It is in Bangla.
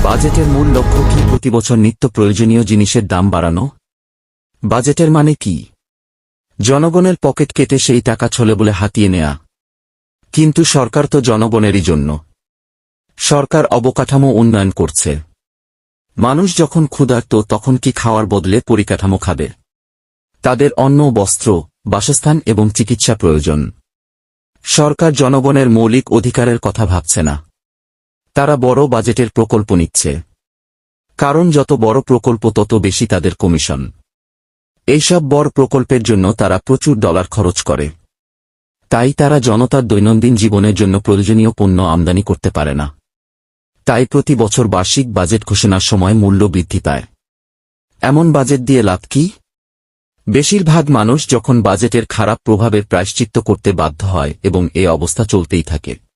বাজেটের মূল লক্ষ্য কি? প্রতি বছর নিত্য প্রয়োজনীয় জিনিসের দাম বাড়ানো। বাজেটের মানে কি? জনগণের পকেট কেটে সেই টাকা ছলে বলে হাতিয়ে নেয়া। কিন্তু সরকার তো জনগণেরই জন্য। সরকার অবকাঠামো উন্নয়ন করছে। মানুষ যখন ক্ষুধার্ত তখন কি খাওয়ার বদলে পরিকাঠামো খাবে? তাদের অন্ন, বস্ত্র, বাসস্থান এবং চিকিৎসা প্রয়োজন। সরকার জনগণের মৌলিক অধিকারের কথা ভাবছে না। তারা বড় বাজেটের প্রকল্প নিচ্ছে। কারণ যত বড় প্রকল্প তত বেশি তাদের কমিশন। এইসব বড় প্রকল্পের জন্য তারা প্রচুর ডলার খরচ করে। তাই তারা জনতার দৈনন্দিন জীবনের জন্য প্রয়োজনীয় পণ্য আমদানি করতে পারে না। তাই প্রতি বছর বার্ষিক বাজেট ঘোষণার সময় মূল্য বৃদ্ধি পায়। এমন বাজেট দিয়ে লাভ কি? বেশিরভাগ মানুষ যখন বাজেটের খারাপ প্রভাবের প্রায়শ্চিত্ত করতে বাধ্য হয় এবং এ অবস্থা চলতেই থাকে।